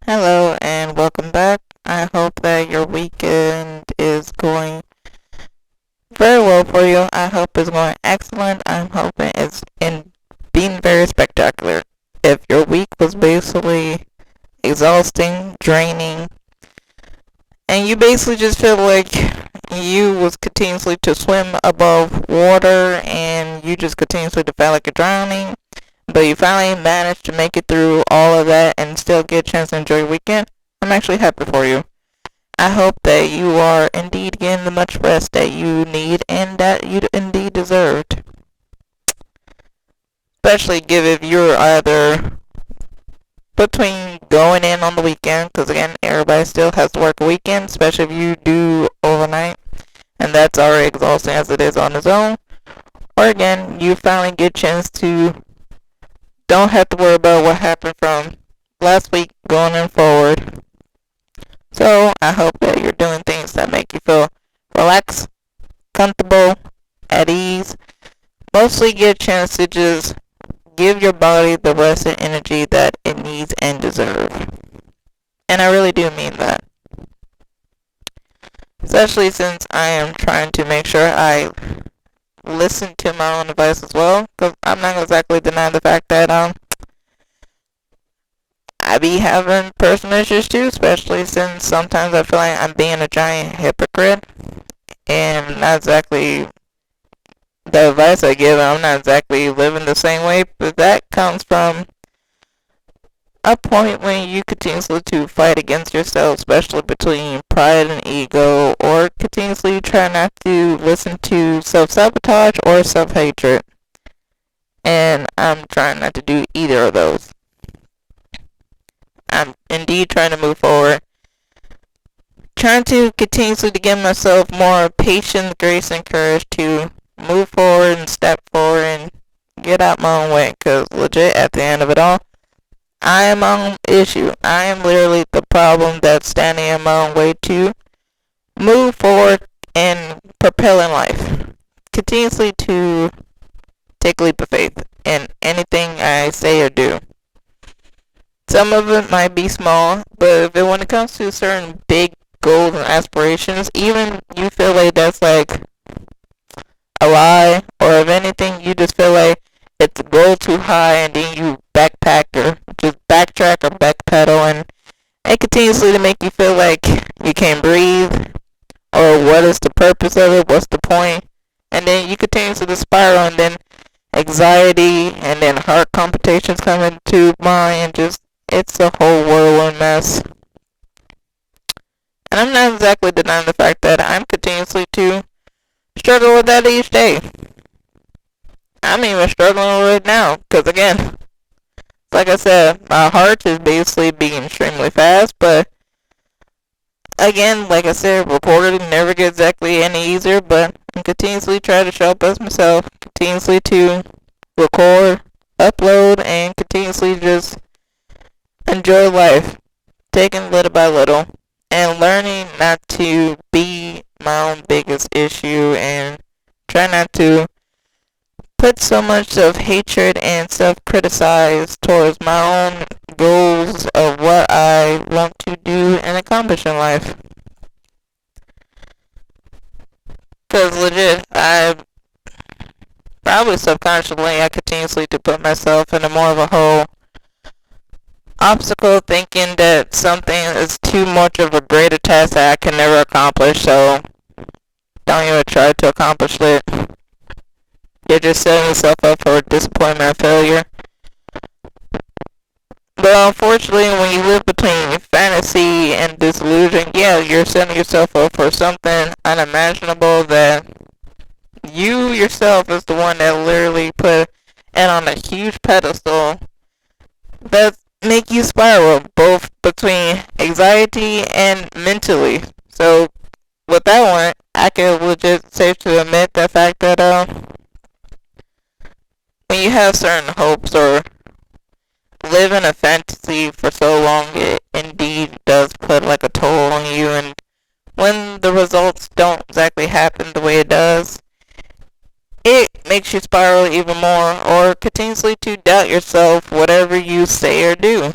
Hello and welcome back. I hope that your weekend is going very well for you. I hope it's going excellent. I'm hoping it's in being very spectacular. If your week was basically exhausting, draining, and you basically just feel like you was continuously to swim above water and you just continuously to feel like you're drowning, but you finally managed to make it through all of that and still get a chance to enjoy your weekend, I'm actually happy for you. I hope that you are indeed getting the much rest that you need and that you indeed deserved. Especially give if you're either between going in on the weekend, because again, everybody still has to work a weekend, especially if you do overnight, and that's already exhausting as it is on its own. Or again, you finally get a chance to don't have to worry about what happened from last week going in forward. So I hope that you're doing things that make you feel relaxed, comfortable, at ease. Mostly get a chance to just give your body the rest and energy that it needs and deserves. And I really do mean that. Especially since I am trying to make sure I listen to my own advice as well. Because I'm not exactly denying the fact that I be having personal issues too. Especially since sometimes I feel like I'm being a giant hypocrite. And not exactly the advice I give, I'm not exactly living the same way, but that comes from a point when you continuously to fight against yourself, especially between pride and ego, or continuously try not to listen to self-sabotage or self-hatred. And I'm trying not to do either of those. I'm indeed trying to move forward. Trying to continuously to give myself more patience, grace, and courage to move forward and step forward and get out my own way. Because legit, at the end of it all, I am my own issue. I am literally the problem that's standing in my own way to move forward and propel in life. Continuously to take a leap of faith in anything I say or do. Some of it might be small, but when it comes to certain big goals and aspirations, even you feel like that's like a lie, or if anything, you just feel like it's a goal too high, and then you backpack or just backtrack or backpedal, and it continuously to make you feel like you can't breathe, or what is the purpose of it, what's the point, and then you continuously to spiral, and then anxiety, and then heart palpitations come into mind, and just, it's a whole whirlwind mess. And I'm not exactly denying the fact that I'm continuously to struggle with that each day. I'm even struggling with it now, because again, like I said, my heart is basically beating extremely fast, but again, like I said, recording never gets exactly any easier, but I'm continuously trying to show up as myself, continuously to record, upload, and continuously just enjoy life, taking little by little, and learning not to be my own biggest issue, and try not to put so much of hatred and self-criticize towards my own goals of what I want to do and accomplish in life. Because legit, I probably subconsciously, I continuously to put myself in a more of a whole obstacle, thinking that something is too much of a greater task that I can never accomplish, so don't even try to accomplish it. You're just setting yourself up for disappointment and failure. But unfortunately, when you live between fantasy and disillusion, yeah, you're setting yourself up for something unimaginable that you yourself is the one that literally put it on a huge pedestal that make you spiral both between anxiety and mentally. So with that one, I can legit safe to admit the fact that when you have certain hopes or live in a fantasy for so long, it indeed does put like a toll on you, and when the results don't exactly happen the way it does, it makes you spiral even more or continuously to doubt yourself, whatever you say or do.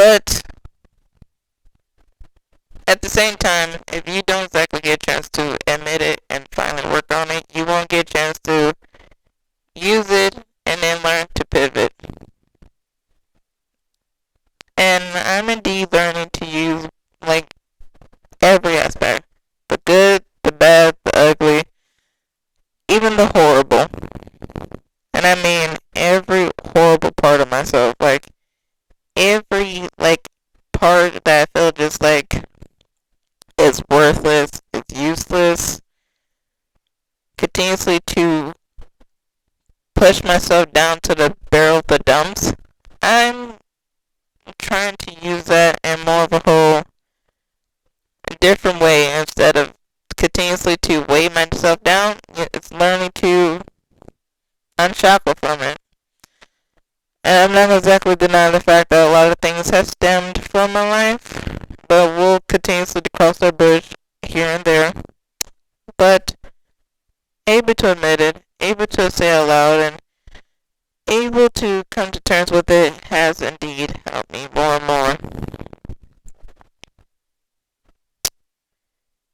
But at the same time, if you don't exactly get a chance to admit it and finally work on it, you won't get a chance to use it and then learn to pivot. And I'm indeed learning to use like every aspect. The good, the bad, the ugly, even the horrible. And I mean every horrible part of myself. Like every part that I feel just like is worthless, is useless, continuously to push myself down to the barrel of the dumps. I'm trying to use that in more of a whole different way instead of continuously to weigh myself down. It's learning to unshackle from it. And I'm not exactly denying the fact that a lot of things have stemmed from my life, but we'll continuously cross our bridge here and there. But able to admit it, able to say it aloud, and able to come to terms with it has indeed helped me more and more.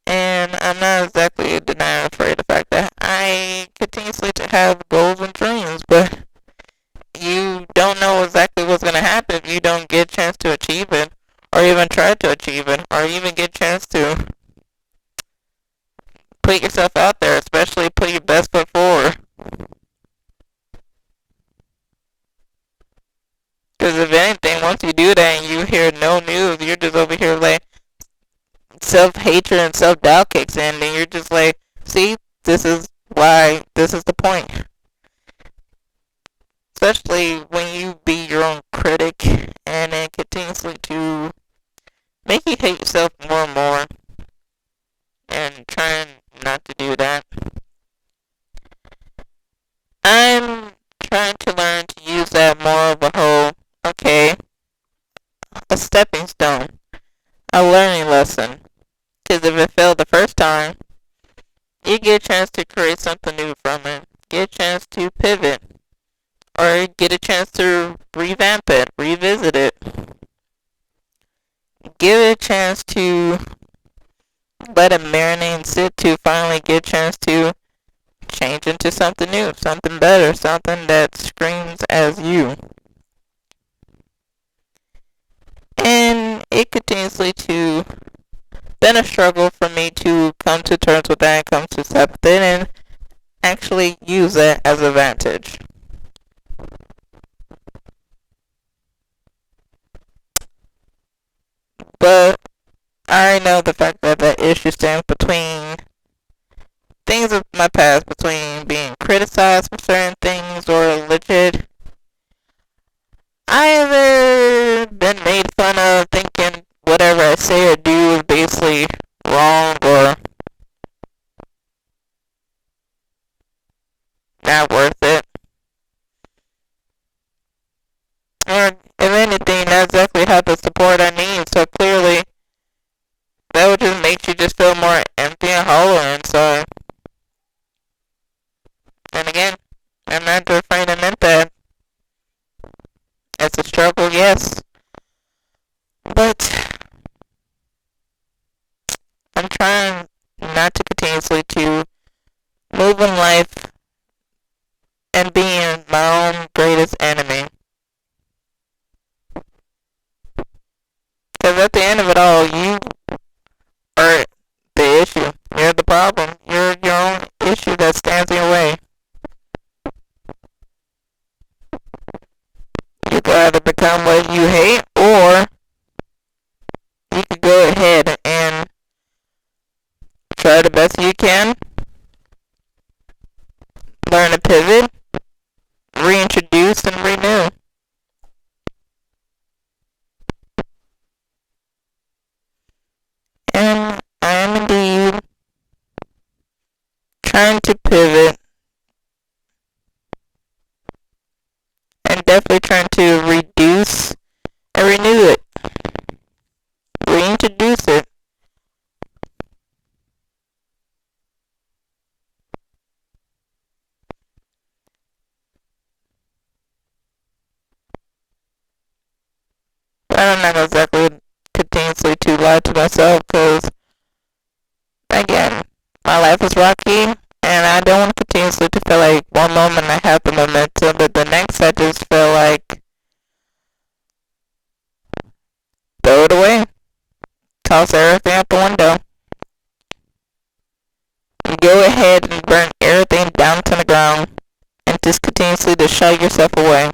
And I'm not exactly denying or afraid of the fact that I continuously to have goals and dreams, but you don't know exactly what's going to happen if you don't get a chance to achieve it, or even try to achieve it, or even get a chance to put yourself out there, especially put your best foot forward. Because if anything, once you do that and you hear no news, you're just over here like self-hatred and self-doubt kicks in, and you're just like, see, this is why, this is the point. Especially when you be your own critic and then continuously to make you hate yourself more and more, and trying not to do that. I'm trying to learn to use that more of a whole, okay, a stepping stone, a learning lesson. Because if it failed the first time, you get a chance to create something new from it, get a chance to pivot, or get a chance to revamp it, revisit it, give it a chance to let it marinate and sit to finally get a chance to change into something new, something better, something that screams as you. And it continuously to been a struggle for me to come to terms with that and come to accept it and actually use it as an advantage. But I know the fact that that issue stems between things of my past, between being criticized for certain things or legit either been made fun of thinking whatever I say or do is basically wrong or not worth it. Or if anything, not exactly have the support I need, so clearly that would just make you just feel more empty and hollow inside. And again, I'm not just afraid to admit that. It's a struggle, yes. But I'm trying not to continuously to move in life and being my own greatest enemy. Because at the end of it all, you are the issue. You're the problem. You're your own issue that stands in your way. You could either become what you hate, or you could go ahead and try the best you can, learn to pivot, reintroduce, and renew. And I am indeed trying to pivot and definitely trying to reduce and renew it, reintroduce it. I'm not exactly continuously to lie to myself because, again, my life is rocky and I don't want to continuously to feel like one moment I have the momentum, but the next I just feel like throw it away, toss everything out the window, go ahead and burn everything down to the ground and just continuously to shy yourself away.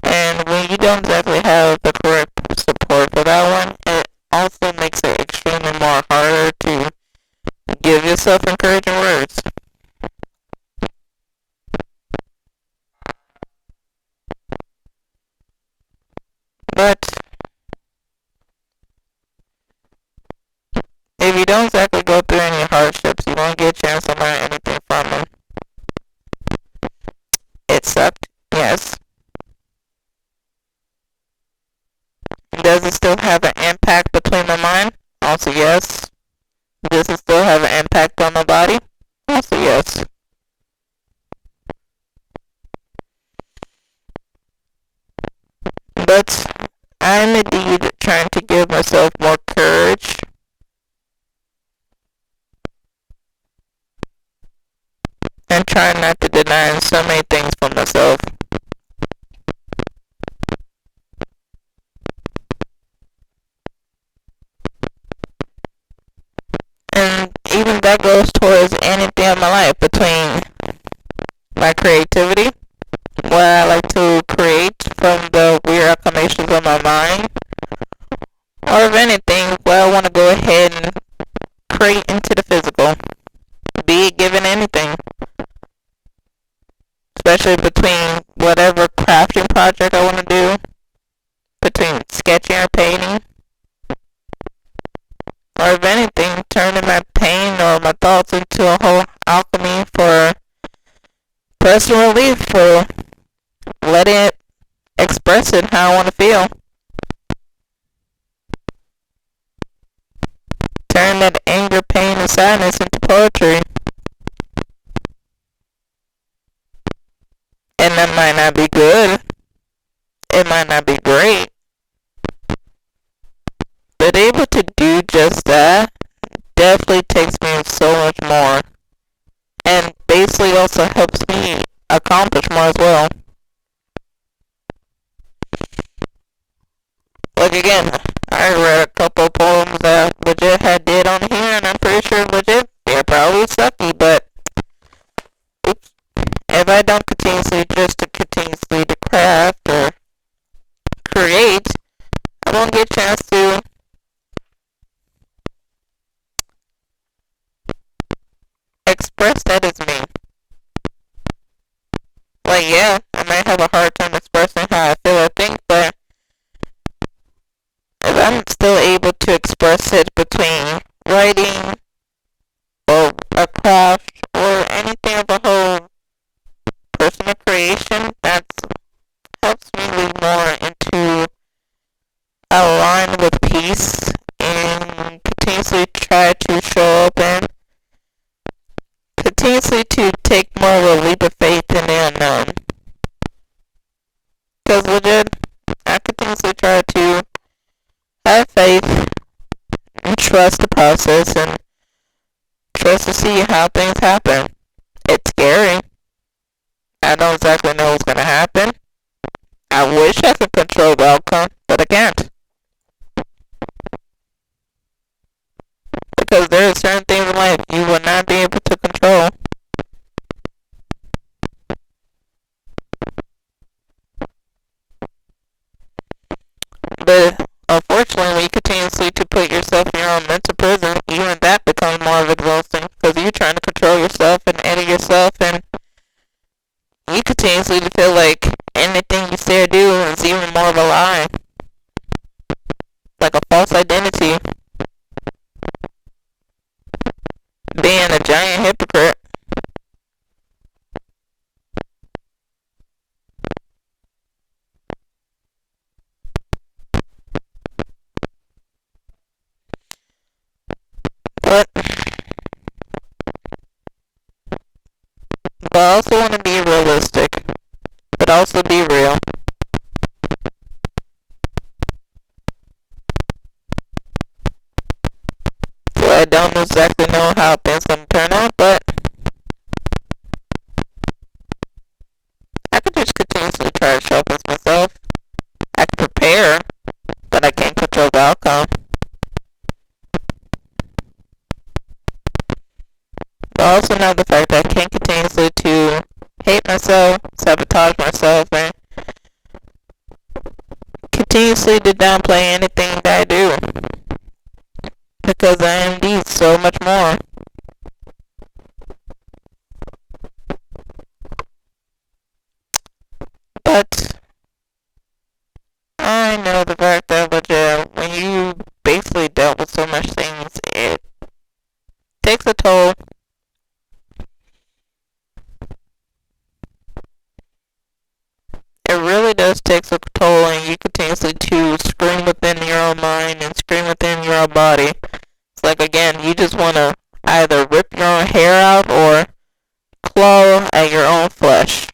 And when you don't exactly have the correct support for that one, it also makes it extremely more harder to give yourself encouraging words. But if you don't exactly go through any hardships, you won't get a chance to learn anything from them. It sucked, yes. Does it still have an impact between the mind? Also, yes. Does it still have an impact on the body? Also, yes. But I'm indeed trying to give myself more courage and trying not to deny so many things from myself. And even that goes towards anything in my life between my creativity, what I like to create from the weird acclamations of my mind, or if anything, what I want to go ahead and create into the physical, be it given anything, especially between whatever crafting project I want to do, between sketching or painting, or if anything, turning my pain or my thoughts into a whole alchemy for personal relief, for letting it express it how I want to feel. Turn that anger, pain, and sadness into poetry. And that might not be good. It might not be great. But able to do just that definitely takes me so much more. And basically also helps me accomplish more as well. Like again, I read a couple poems that legit had did on here, and I'm pretty sure legit they're probably sucky, but oops, if I don't continuously to craft or create, I won't get a chance to express that as me. Like yeah, I might have a hard time expressing how I feel or think, but if I'm still able to express it between writing or a craft or anything of a whole personal creation, that helps me lead more into a line with peace and continuously try to show up and continuously to take more of a leap of faith in the unknown. Because legit, I continuously try to have faith and trust the process and trust to see how things happen. It's scary. I don't exactly know what's going to happen. I wish I could control the outcome, but I can't. Because there are certain things in life you will not be able to control. But unfortunately, when you continuously to put yourself in your own mental prison, even that becomes more of exhausting. Because you're trying to control yourself and edit yourself, and you continuously feel like anything you say or do is even more of a lie. Like a false identity. Being a giant hypocrite. But But I also want to be realistic, but also be real. So I don't exactly know how things gonna turn out, but I could just continuously try to sharpen myself. I can prepare, but I can't control the outcome. But also know the fact that I can't continuously to hate myself, sabotage myself, and continuously to downplay anything that I do. Because I am indeed so much more. But I know the fact that legit, when you basically dealt with so much things, it takes a toll. It really does take a toll, and you continuously to scream within your own mind and scream within your own body. It's like, again, you just want to either rip your own hair out or claw at your own flesh.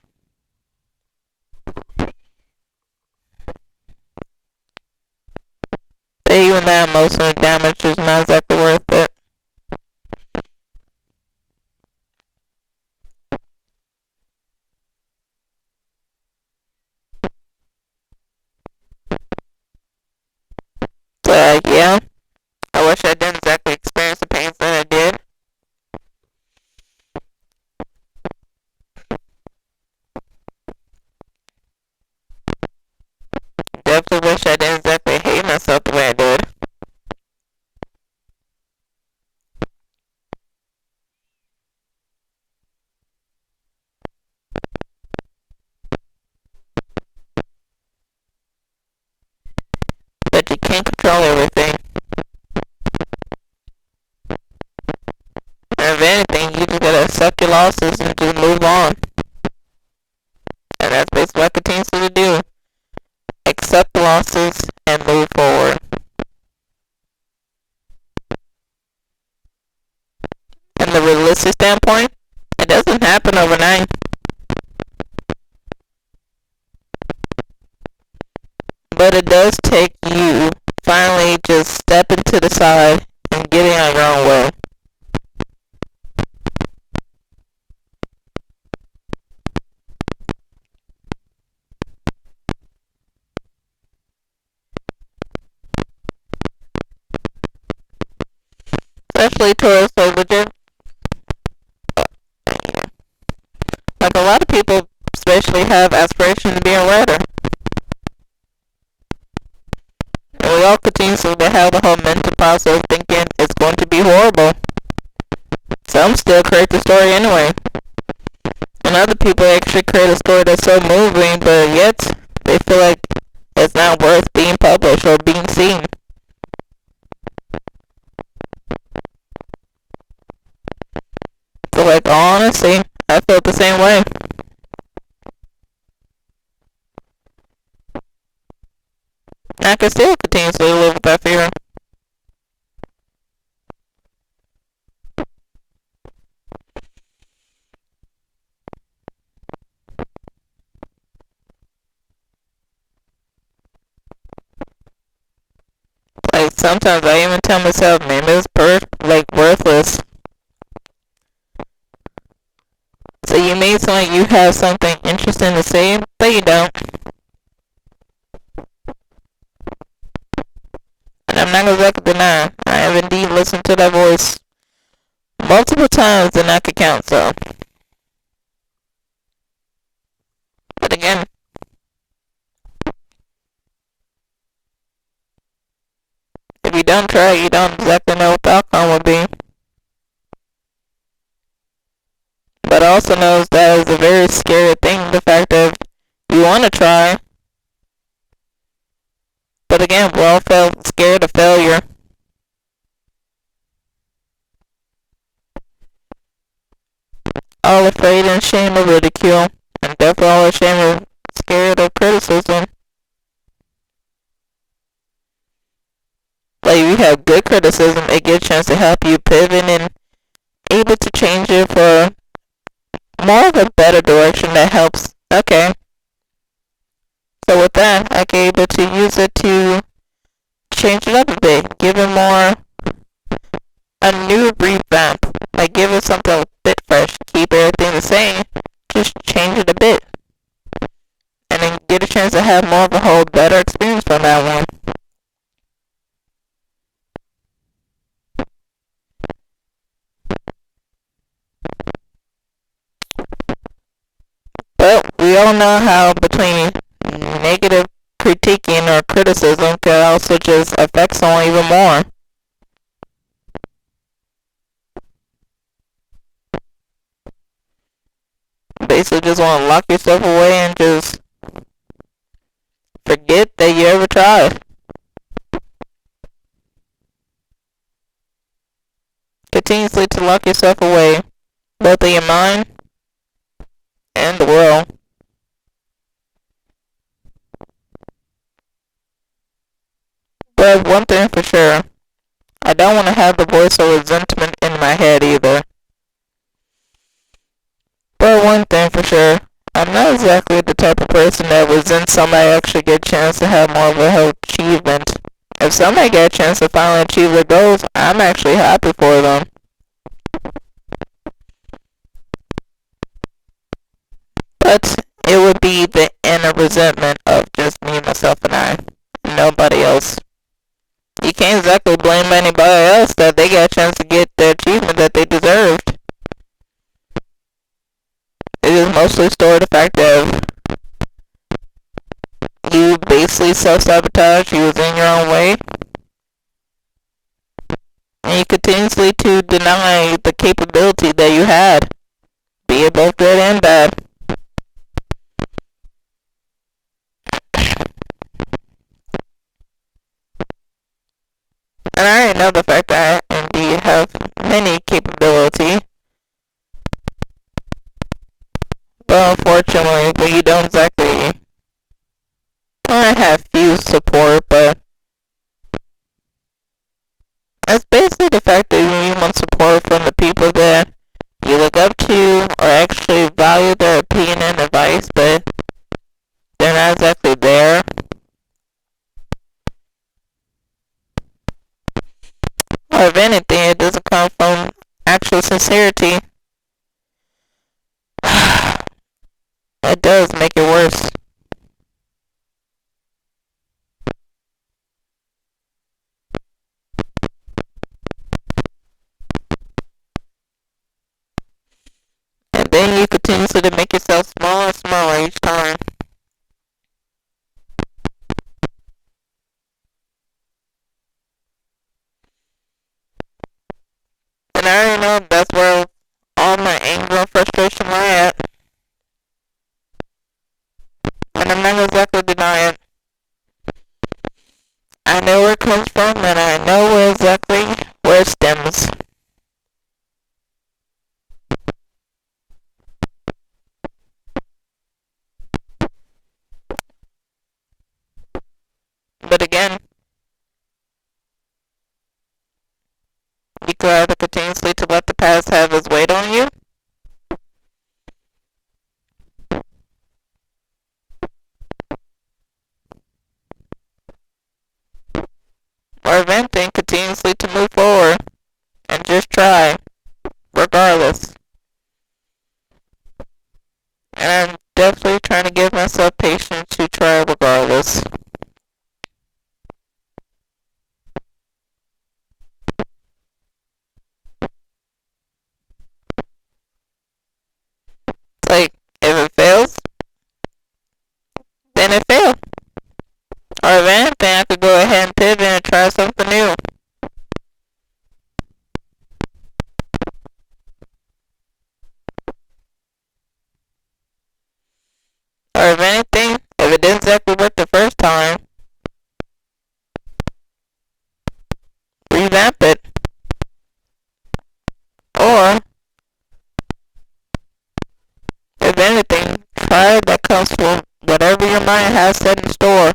But even that emotional damage is not exactly worth it. But yeah, I wish I didn't exactly experience the pains that I did. Definitely wish I didn't exactly hate myself the way I did. But you can't control everything. And if anything, you just gotta accept your losses and just move on. And that's basically what I continue to do. Accept the losses and move forward. And the realistic standpoint, it doesn't happen overnight. But it does take you finally just stepping to the side and getting on your own way. Especially towards like legit, like a lot of people especially have aspirations to be a writer. And we all continue to have the whole mental process thinking it's going to be horrible. Some still create the story anyway. And other people actually create a story that's so moving, but yet they feel like it's not worth being published or being seen. So like honestly, I felt the same way. I can still continuously live with that fear. Like sometimes I even tell myself, man, this is worthless. So you may seem like you have something interesting to say, but you don't. And I'm not gonna deny, I have indeed listened to that voice multiple times than I could count, so. But again, if you don't try, you don't exactly know what the outcome will be. But also knows that is a very scary thing, the fact that you want to try. But again, we're all scared of failure. All afraid and ashamed of ridicule. And definitely all ashamed of scared of criticism. Like, if you have good criticism, it gives a chance to help you pivot and able to change it for more of a better direction that helps. Okay, so with that, I can able to use it to change it up a bit, give it more a new revamp. Like give it something a bit fresh, keep everything the same, just change it a bit, and then get a chance to have more of a whole better experience from that one. But we all know how between negative critiquing or criticism can also just affect someone even more. Basically just want to lock yourself away and just forget that you ever tried. Continuously to lock yourself away, both in your mind and the world. But one thing for sure, I don't want to have the voice of resentment in my head either. But one thing for sure, I'm not exactly the type of person that resents somebody actually get a chance to have more of a health achievement. If somebody get a chance to finally achieve their goals, I'm actually happy for them. But it would be the inner resentment of just me, myself, and I. Nobody else. You can't exactly blame anybody else that they got a chance to get the achievement that they deserved. It is mostly stored the fact that you basically self-sabotage, you was in your own way, and you continuously to deny the capability that you had, be it both good and bad. And I already know the fact that I indeed have many capability, but unfortunately, when you don't exactly, I have few support, but it's basically the fact that you want support from the people that you look up to or actually value their opinion and advice, but they're not exactly there. Or if anything, it doesn't come from actual sincerity. It does make it worse. And then you continuously to make yourself smaller and smaller each time. And I already know that's where all my anger and frustration lie at. And I'm not exactly denying it. I know where it comes from and I know where exactly where it stems. But again, you could either continuously to let the past have its weight on you, or if anything, continuously to move forward and just try, regardless. And I'm definitely trying to give myself patience to try regardless. It's like, if it fails, then it failed. Or if anything, I could go ahead and pivot and try something new. Or if anything, if it didn't exactly work the first time, revamp it. Or, if anything, try that comes from whatever your mind has set in store.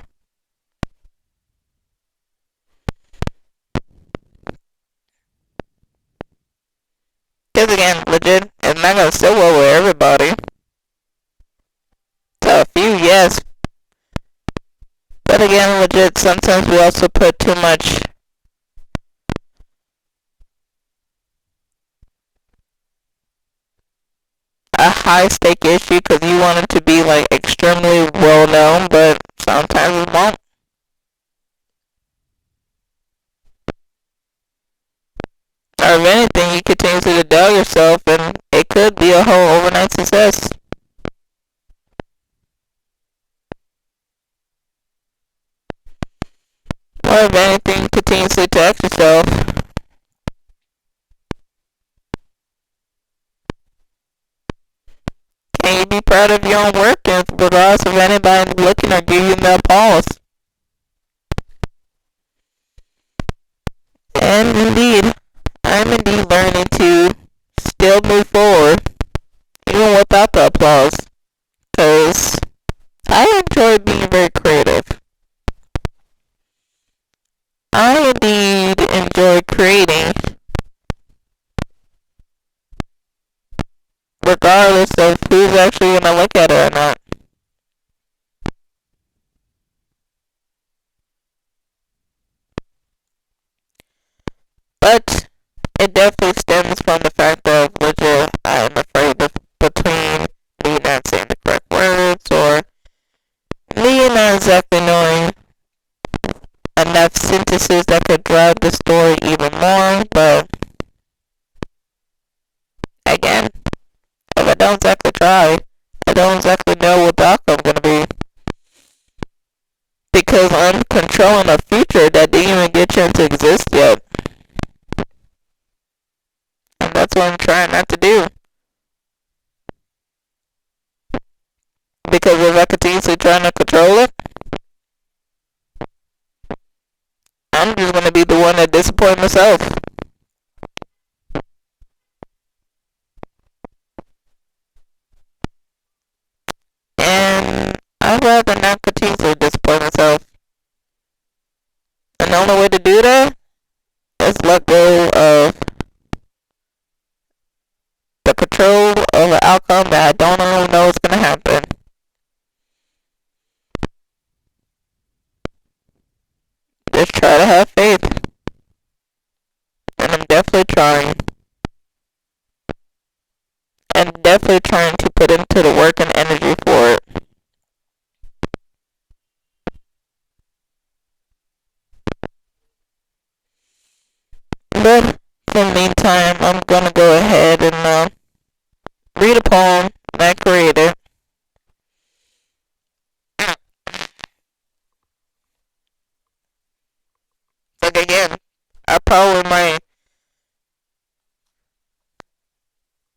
Because again, legit, if It's not gonna sit well with everybody. So a few, yes. But again, legit, sometimes we also put too much a high stake issue because you want it to be like extremely well known, but sometimes it won't. Or if anything, you continue to doubt yourself and it could be a whole overnight success. Or if anything, continuously to ask yourself, can you be proud of your own work regardless of anybody looking or giving you the applause? And indeed, I'm indeed learning to still move forward, even without the applause, because I enjoy being very creative. I indeed enjoy creating, regardless of who's actually going to look at it or not. But it definitely stems from the fact of legit, I am afraid of between me not saying the correct words or me not exactly knowing enough sentences that could drive the story even more. But again, if I don't exactly try, I don't exactly know what the outcome's gonna be. Because I'm controlling a future that didn't even get a chance to exist yet. And that's what I'm trying not to do. Because if I continuously try to control it, I'm just gonna be the one that disappoints myself. And I'd rather not continuously disappoint myself. And the only way to do that is let go of the control of an outcome that I don't even know is gonna happen. Just try to have faith. And I'm definitely trying. And definitely trying to put into the work and energy for it. But in the meantime, I'm gonna go ahead and read a poem that I created. Like again, I probably might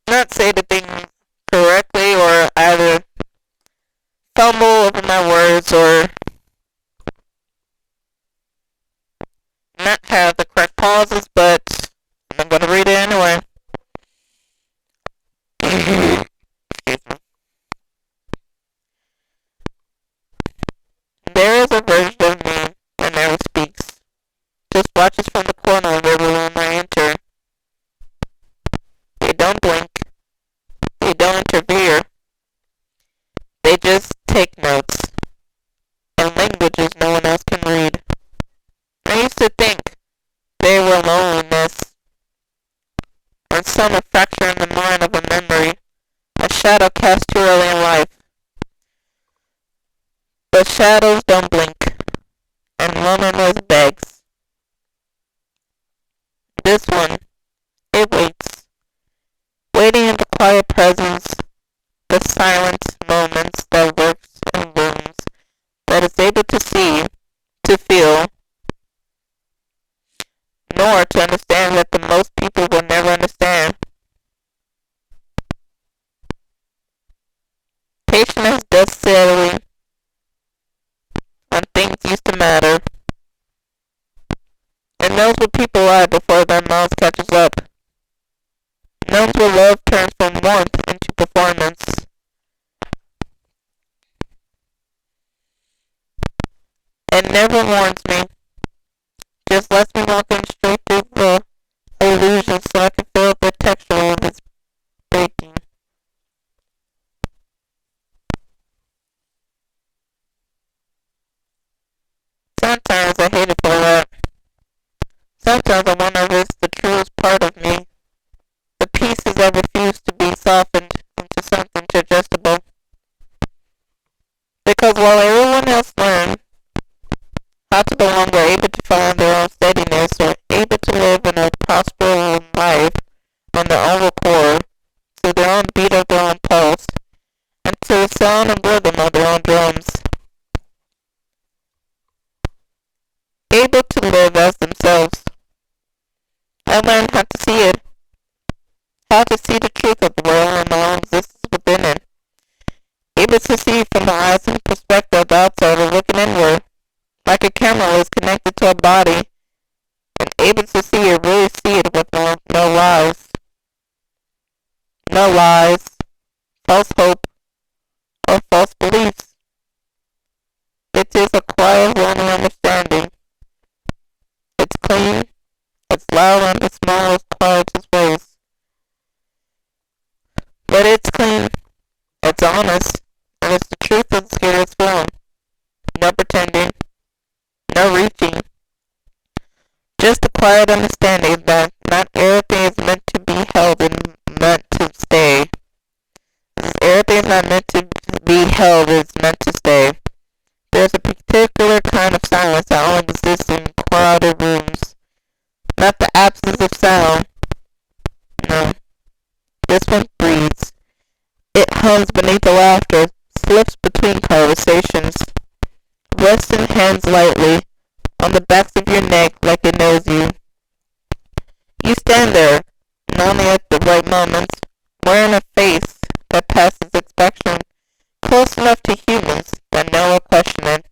not say the thing correctly or either fumble over my words or not have the correct pauses, but I'm gonna read it anyway. There is a version of me that never speaks, just watches from the corner of every room I enter. They don't blink, they don't interfere, they just take notes in languages no one else can read. I used to think they were loneliness, or some a fracture in the mind of a memory, a shadow cast too early in life. But shadows don't blink, and loneliness begs. This one, it waits, waiting in the quiet presence, the silent moments that works and blooms, that is able to see, to feel, nor to understand that the most people will never understand. Patience does steadily when things used to matter. It knows what people are before their mouths catches up. It knows what love turns from warmth into performance. It never warns me, just lets me walk in straight through the in their own record, to their own beat of their own pulse, and to the sound and rhythm of their own drums. Able to live as themselves. I learned how to see it, how to see the truth of the world and my own existence within it. Able to see from the eyes and perspective of the outsider looking inward, like a camera is connected to a body, and able to see it, really see it with no lies. No lies, false hope, or false beliefs. It is a quiet, lonely understanding. It's clean, it's loud, and the smallest, quietest ways. But it's clean, it's honest, and it's the truth of the spirit's form. No pretending, no reaching. Just a quiet understanding that not everything is meant to be held and meant to stay. Everything is not meant to be held is meant to stay. There's a particular kind of silence that only exists in crowded rooms. Not the absence of sound. No. This one breathes. It hums beneath the laughter, slips between conversations, resting hands lightly on the backs of your neck like it knows you. You stand there, not only at the right moments, wearing a face that passes inspection, close enough to humans that no one question it.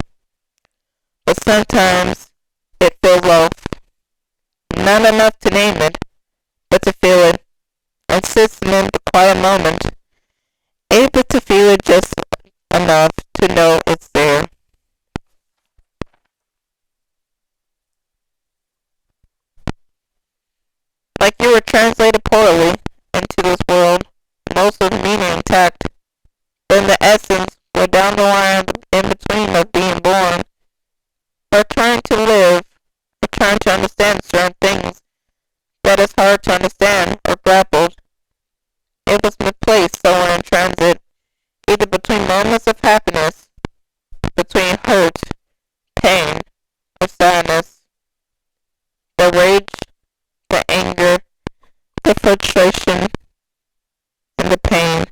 But sometimes it feels off. Not enough to name it, but to feel it, and sits in the quiet moment, able to feel it just enough to know it's there. Like you were translated poorly into this world, most of the meaning intact, but in the essence, we're down the line in between of being born, or trying to live, or trying to understand certain things that is hard to understand or grappled. It was misplaced somewhere in transit, either between moments of happiness, between hurt, pain, or sadness, the rage, the anger, the frustration, and the pain.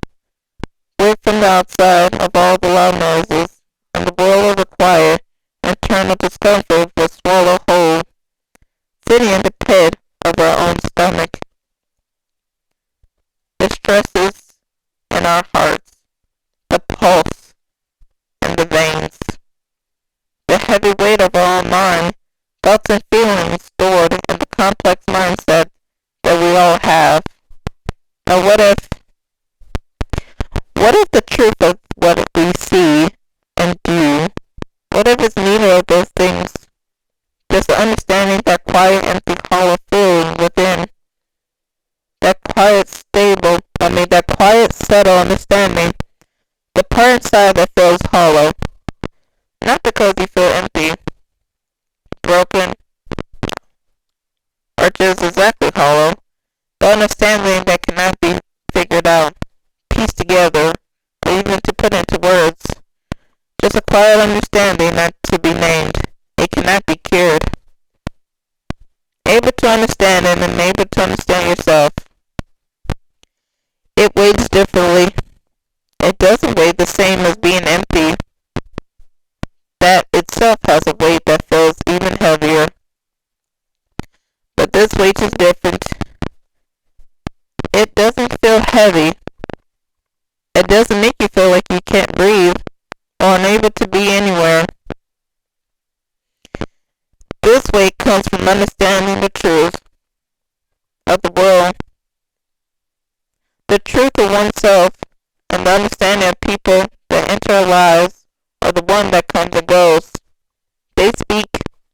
Away from the outside of all the loud noises, and the world of the quiet, internal discomfort was swallowed whole, sitting in the pit of our own stomach. The stresses in our hearts, the pulse in the veins, the heavy weight of our own mind, thoughts and feelings stored in the complex mindset that we all have. Now what if the truth of what we see and do, what if it's neither of those things? Just understanding that quiet, empty, hollow feeling within, that quiet, subtle understanding, the part inside that feels hollow, not because you feel empty, broken, or just exactly hollow, the understanding that cannot be figured out, pieced together, or even to put into words. Just a quiet understanding not to be named. It cannot be cured. Able to understand it and able to understand yourself. It weighs differently. It doesn't weigh the same as being empty. That itself has a weight that feels even heavier. But this weight is different. It doesn't feel heavy. It doesn't make you feel like you can't breathe or unable to be anywhere. This weight comes from understanding the truth of the world, the truth of oneself, and the understanding of people that enter our lives, or the one that comes and goes. They speak,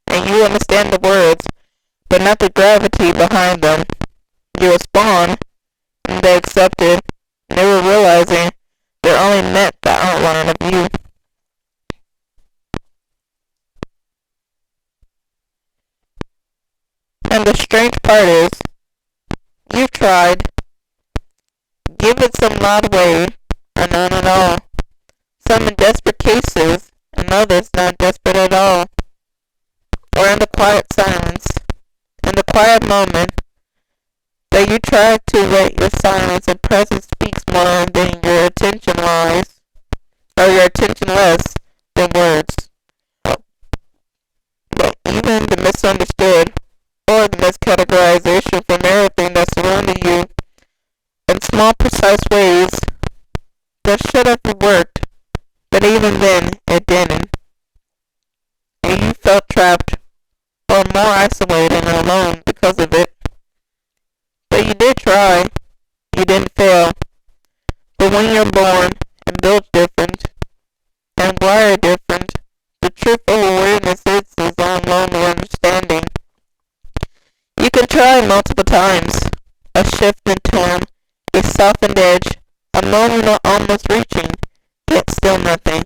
and you understand the words, but not the gravity behind them. You respond, and they accept it, never realizing they only meant the outline of you. And the strange part is, you've tried. Give it some odd way, or none at all. Some in desperate cases, and others not desperate at all. Or in the quiet silence, in the quiet moment, that you try to let your silence and presence speaks more than your attention lies, or your attention less than words. But even the misunderstood or the miscategorization from everything that surrounded you in small, precise ways that should have worked, but even then it didn't, and you felt trapped or more isolated and alone because of it. But you did try. You didn't fail. But when you're born and built different and wired different, the truthful awareness is on lonely understanding. You can try multiple times. A shift in tone, a softened edge, a moment of almost reaching, yet still nothing.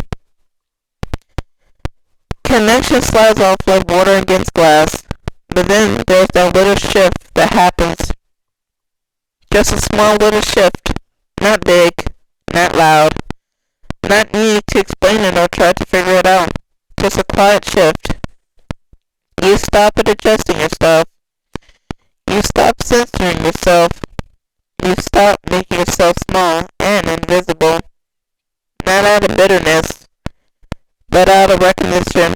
Connection slides off like water against glass, but then there's that little shift that happens. Just a small little shift, not big, not loud, not need to explain it or try to figure it out. Just a quiet shift. You stop at adjusting yourself. You stop censoring yourself. You stop making yourself small and invisible. Not out of bitterness, but out of recognition.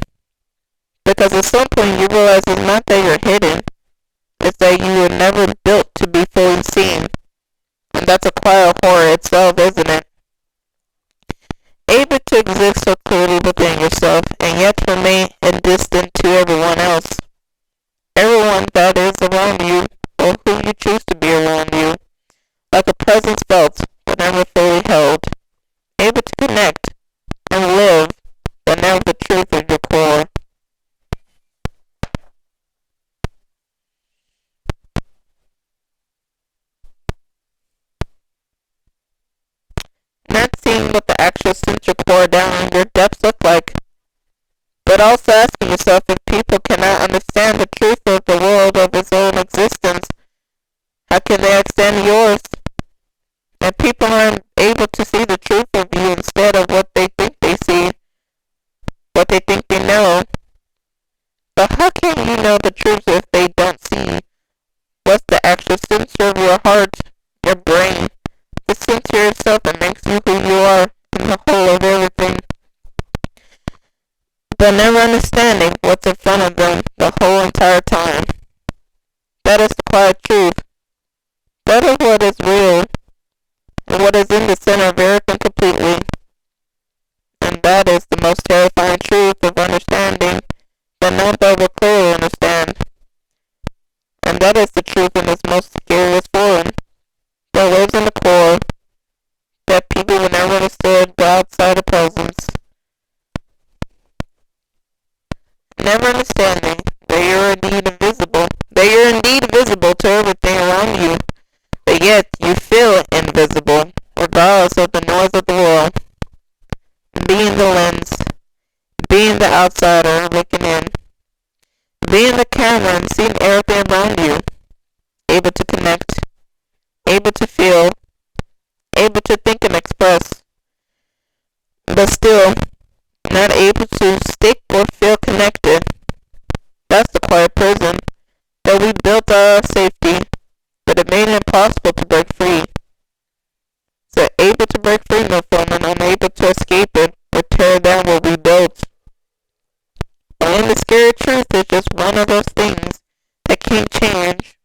Because at some point you realize it's not that you're hidden. It's that you were never built to be fully seen. And that's a quiet horror itself, isn't it? Able to exist so clearly within yourself, and yet to remain indistant to everyone else. Everyone that is around you, or who you choose to be around you. Like a presence felt, but never fully held. Able to connect and live, but never the truth of your core. Not seeing what the actual central core down in your depths look like, but also asking yourself if people cannot understand the truth of the world of its own existence, how can they understand yours? And people aren't able to see the truth of you instead of what they think they see, what they think they know. But how can you know the truth if they don't see what's the actual center of your heart, your brain, the center itself that makes you who you are in the whole of everything? But never understanding what's in front of them the whole entire time. That is the quiet truth. That is what is real, and what is in the center of everything completely. And that is the most terrifying truth of understanding that nobody will clearly understand. And that is the truth in its most scariest form, that lives in the core, that people will never understand the outside of presence. Never understanding that you're indeed invisible, to everything around you, but yet you feel invisible, regardless of the noise of the world. Being the lens, being the outsider looking in, being the camera and seeing everything around you, able to connect, able to feel, able to think and express, but still not able to stick or feel connected. That's the quiet prison that we built our safety, but it made it impossible to break free. So able to break free from and unable to escape it or tear down what we built. But when the scary truth is just one of those things that can't change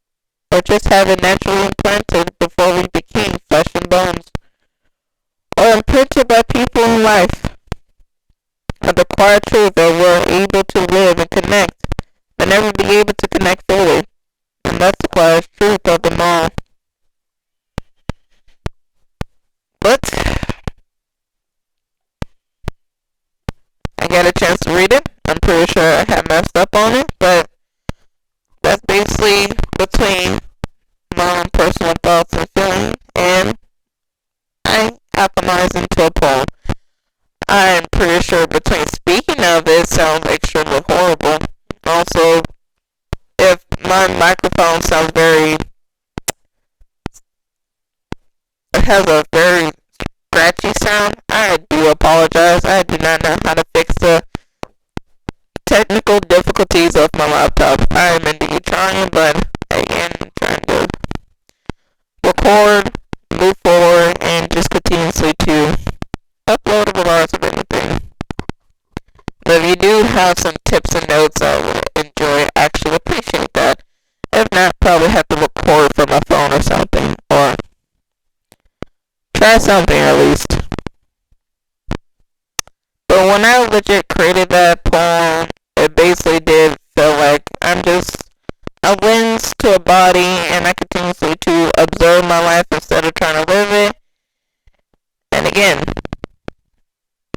or just have it naturally implanted before we became flesh and bones, or imprinted by people in life. Or the quiet truth that we're able to live and connect, but never be able to connect fully. And that's the quiet truth of them all. But I got a chance to read it. I'm pretty sure I had messed up on it, but that's basically between my own personal thoughts and feelings, and I alchemized into a poem. I'm pretty sure between speaking of it sounds extremely horrible. Also, if my microphone sounds it has a very scratchy sound, I do apologize. I do not know how to fix the technical difficulties of my laptop. I am indeed trying, but again, trying to record, move forward, and just continuously to upload regards of anything. But if you do have some tips and notes, I would enjoy, actually appreciate that. If not, probably have to record from my phone or something, or try something at least. But when I legit created that poem, it basically did feel like I'm just a lens to a body, and I continuously to observe my life instead of trying to live it. And again,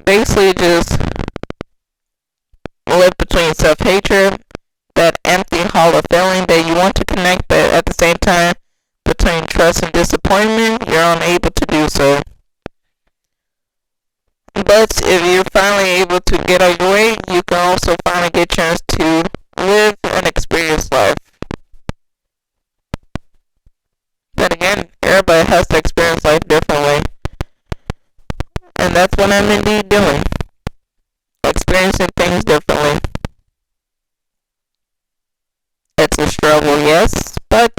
basically just live between self-hatred, that empty, hollow feeling that you want to connect, but at the same time, between trust and disappointment, you're unable to do so. But if you're finally able to get out of your way, you can also finally get a chance to live and experience life. Then again, everybody has to experience life differently. And that's what I'm indeed doing. Experiencing things differently. It's a struggle, yes, but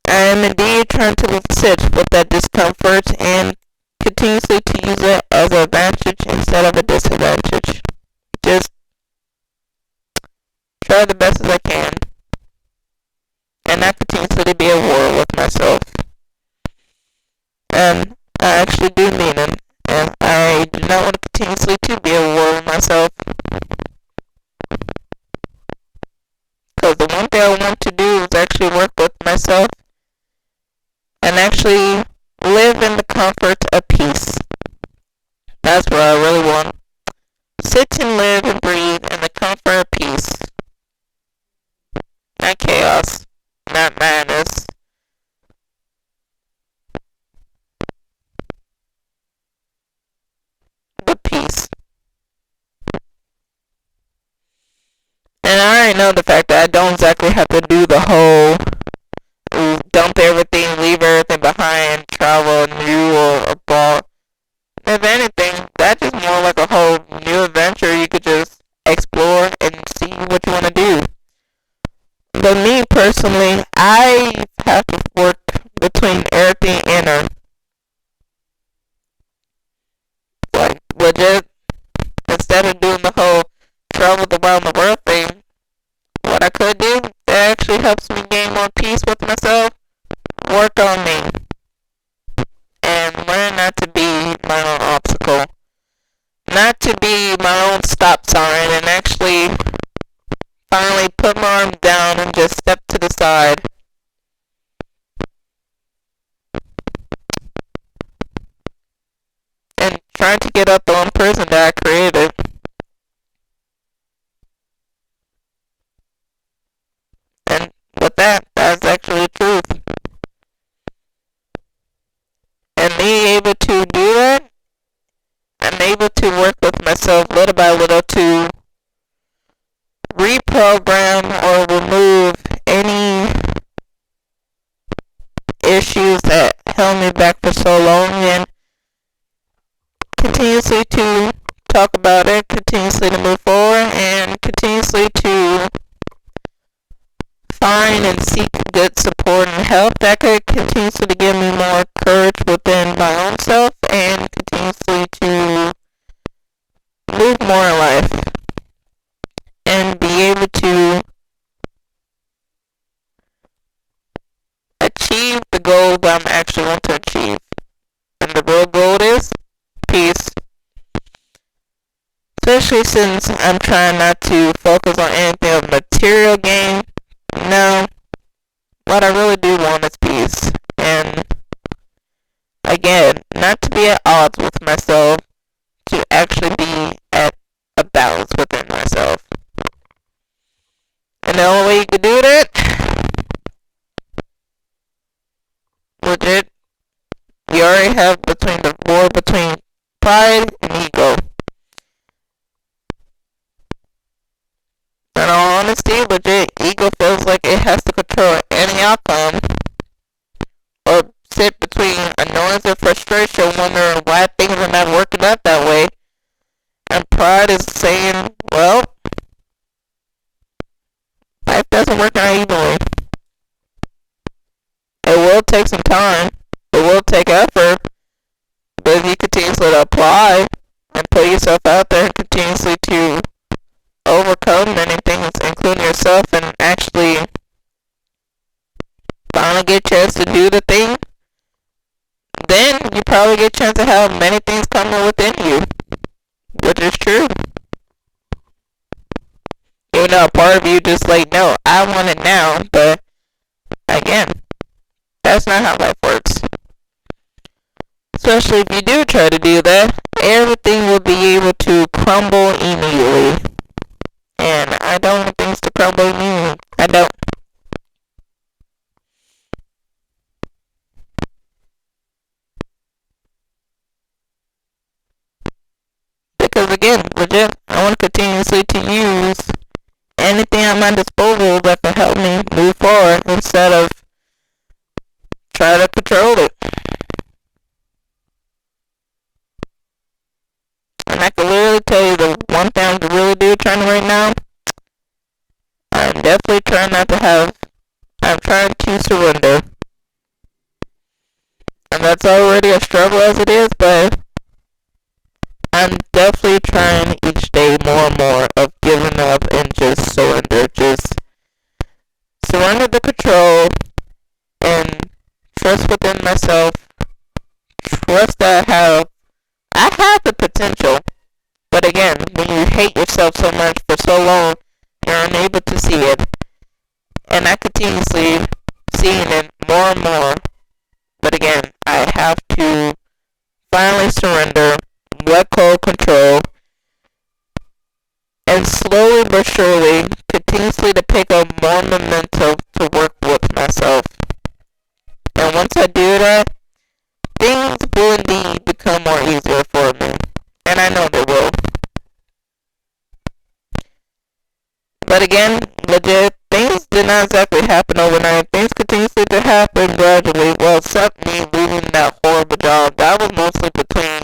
I am indeed trying to sit with that discomfort and continuously to use it as an advantage instead of a disadvantage. Just try the best as I can, and not continuously be at war with myself. And I actually do mean it, and I do not want to continuously to be at war with myself. Because the one thing I want to do is actually work with myself and actually live in the comfort of peace. That's what I really want. Sit and live and breathe in the comfort of peace. Not chaos, not madness. But peace. And I already know the fact that I don't exactly have to do the whole dump everything, leave everything behind, travel new or abroad. If anything, that's just more like a whole new adventure. You could just explore and see what you want to do. But me personally, I have to work between everything inner. Like, legit, instead of doing the whole travel around the world thing, what I could do that actually helps me gain more peace with myself, work on me, and learn not to be my own obstacle, not to be my own stop sign, and actually finally put my arm down and just step to the side. And trying to get up the own prison that I created. And with that, that's actually the truth. And me able to do that, I'm able to work with myself little by little to reprogram or remove any issues that held me back for so long, and continuously to talk about it, continuously to move forward, and continuously to find and seek good support and help that could continuously to give me more courage within my own self, and continuously to move more in life and be able to achieve the goal that I'm actually want to achieve. And the real goal is peace. Especially since I'm trying not to focus on anything of material gain. No, what I really do want is peace. And again, not to be at odds with myself, to actually be at a balance within myself. And the only way you can do that, legit, you already have between the war between pride and ego. In all honesty, legit, ego feels like it has to control any outcome, or sit between annoyance and frustration, wondering why things are not working out that way. And pride is saying, well, life doesn't work out evenly. will take some time. It will take effort. But if you continuously to apply and put yourself out there and continuously to overcome many things, including yourself, and actually finally get a chance to do the thing, then you probably get a chance to have many things coming within you, which is true. Even though a part of you just like, no, I want it now, but again, that's not how life works. Especially if you do try to do that, everything will be able to crumble immediately. And I don't want things to crumble immediately. I don't. Because again, legit, I want to continuously to use anything at my disposal that can help me move forward instead of try to control it. And I can literally tell you the one thing I'm really do trying right now, I'm definitely trying not to have, I'm trying to surrender. And that's already a struggle as it is, but I'm definitely trying each day more and more of giving up and just surrender. Just surrender the control and trust within myself. Trust that I have the potential. But again, when you hate yourself so much for so long, you're unable to see it. And I continuously seeing it more and more. But again, I have to finally surrender, let go of control, and slowly but surely continuously to pick up more momentum to work with myself. And once I do that, things will indeed become more easier for me. And I know they will. But again, legit, things did not exactly happen overnight. Things continuously to happen gradually. Well, except me leaving that horrible job. That was mostly between,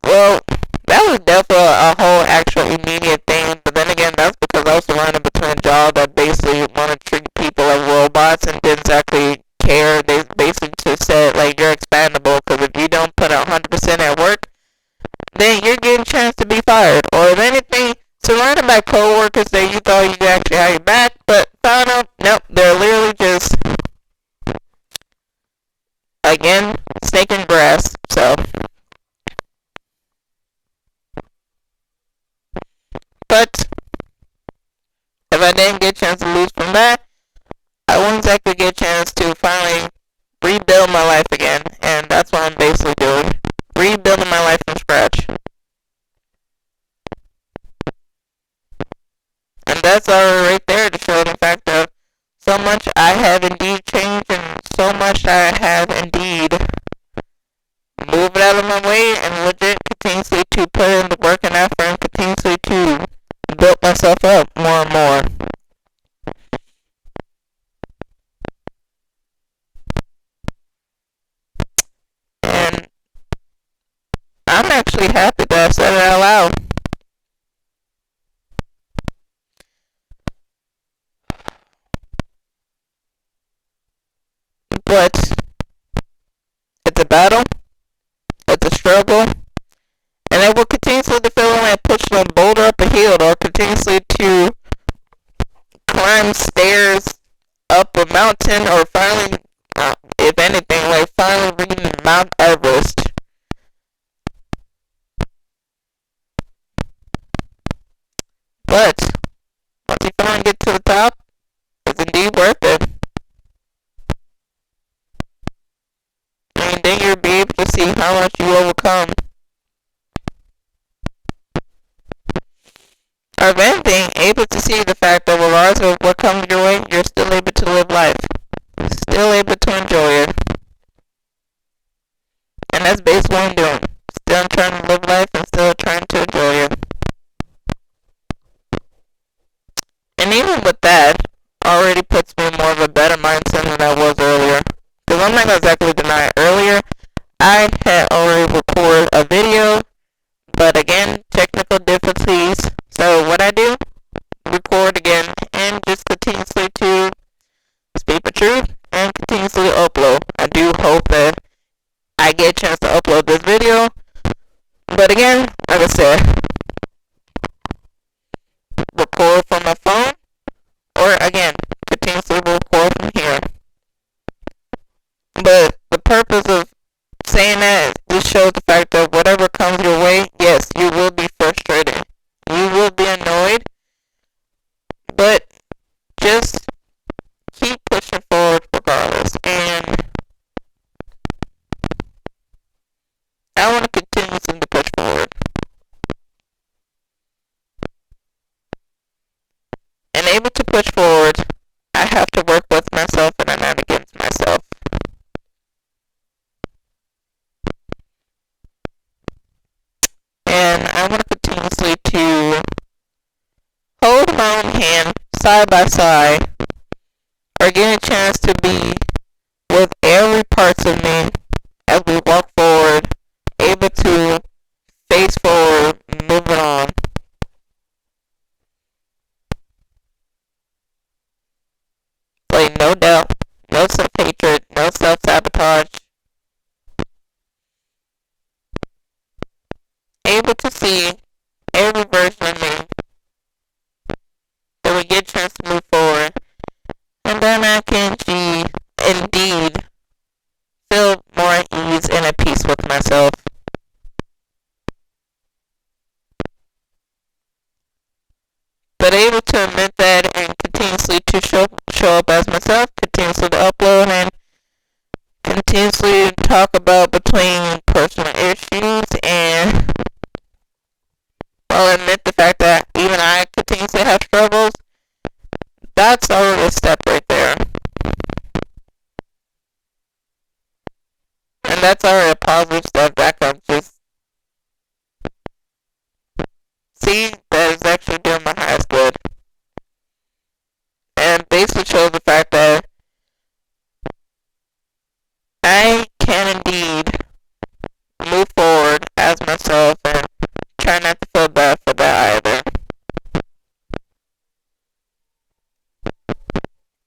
well, that was definitely a whole actual immediate thing. But then again, that's because I was surrounded between a job that basically wanted to treat people like robots and didn't exactly care. They basically just said, like, you're expandable, because if you don't put 100% at work, then you're getting a chance to be fired. Or if anything, surrounded by co-workers that you thought you could actually have your back, but found out, nope, they're literally just, again, snake in grass. So, but if I didn't get a chance to lose from that, I won't exactly get a chance to finally rebuild my life again. And that's what I'm basically doing. Rebuilding my life from scratch. And that's already right there to show the fact of so much I have indeed changed and so much I have indeed moved out of my way and legit continuously to put in the work and effort and continuously to build myself up more and more. And I'm actually happy that I said it out loud. But it's a battle, it's a struggle, and it will continuously to feel like pushing a boulder up a hill or continuously to climb stairs up a mountain or finally, if anything, like finally reaching Mount Everest. But once you finally get to the top, it's indeed worth it. And then you'll be able to see how much you overcome. Or if anything, able to see the fact that regardless of what comes your way, you're still able to live life. Still able to enjoy it. And that's basically what I'm doing. Still trying to live life and still trying to enjoy it. And even with that, already puts me in more of a better mindset than I was earlier. Because I'm not going to exactly deny it. Earlier, I had already recorded a video, but again, technical difficulties. So what I do, record again, and just continuously to speak the truth, and said, record from my phone, or again, continuously record from here. But the purpose of saying that just shows the fact that whatever comes your way, yes, you will be frustrated. You will be annoyed, but just keep pushing forward regardless. And I want to continue to push forward. And able to push forward, I have to work with myself and I'm not against myself. And I want to continuously to hold my own hand side by side, or get a chance to be with every parts of me as we walk forward, able to face forward, moving on. Like no doubt, no self-hatred, no self-sabotage. Able to see every version of me that we get a chance to move forward. And then I can indeed feel more at ease and at peace with myself. But able to admit that and continuously to show up as myself, continuously to upload and continuously talk about between personal issues, and admit the fact that even I continuously have struggles, that's already a step right there. And that's already a positive step that I can just see that is actually doing my highest good. And basically shows the fact that I can indeed move forward as myself and try not to feel bad for that either.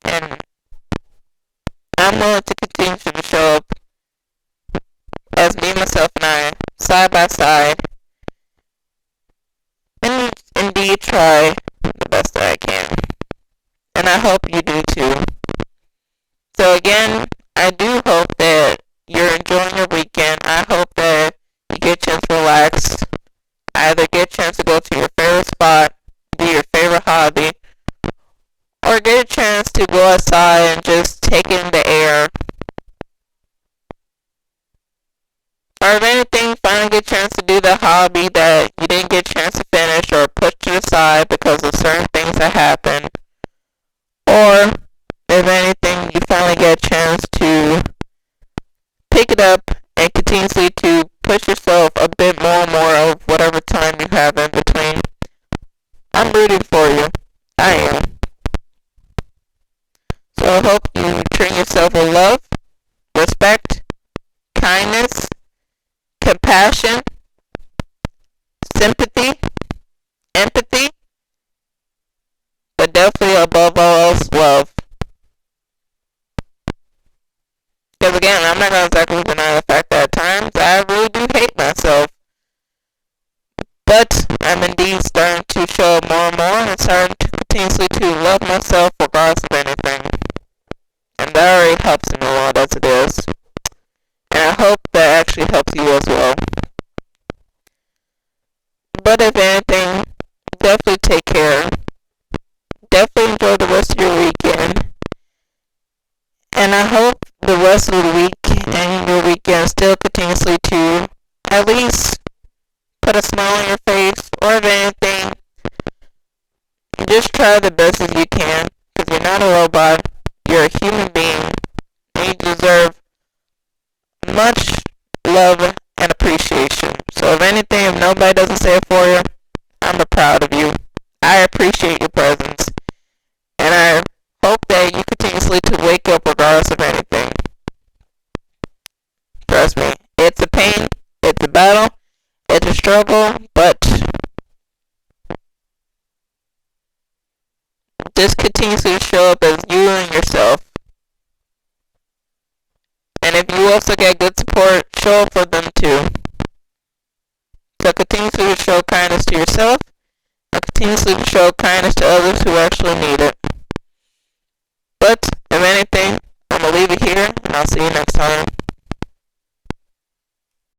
And I'm willing to continue to show up as me, myself, and I, side by side, and indeed try the best that I can. And I hope you do too. So again, I do hope that you're enjoying your weekend. I hope that you get a chance to relax. Either get a chance to go to your favorite spot, do your favorite hobby, or get a chance to go outside and just take in the air. Or if anything, finally get a chance to do the hobby that you didn't get a chance to finish or put to the side because of certain things that happened. Or if anything, you finally get a chance to pick it up and continuously to push yourself a bit more and more of whatever time you have in between. I'm rooting for you. I am. So I hope you treat yourself with love, respect, kindness, compassion, sympathy, empathy, but definitely above all else, love. Because again, I'm not going to exactly deny the fact that at times I really do hate myself. But I'm indeed starting to show up more and more and starting to continuously to love myself regardless of anything. And that already helps me a lot as it is. And I hope that actually helps you as well. But if anything, definitely take care. Definitely enjoy the rest of your weekend. And I hope the rest of the week and your weekend still continuously to at least put a smile on your face, or if anything, just try the best as you can, because you're not a robot, you're a human being, and you deserve much love and appreciation. So if anything, if nobody doesn't say it for you, I'm proud of you. I appreciate your presence, and I hope that you continuously to wake up regardless of anything. Trust me, it's a pain, it's a battle, it's a struggle, but just continuously show up as you and yourself. And if you also get good support, show up for them too. So continuously show kindness to yourself and continuously show kindness to others who actually need it. But, if anything, I'm going to leave it here, and I'll see you next time.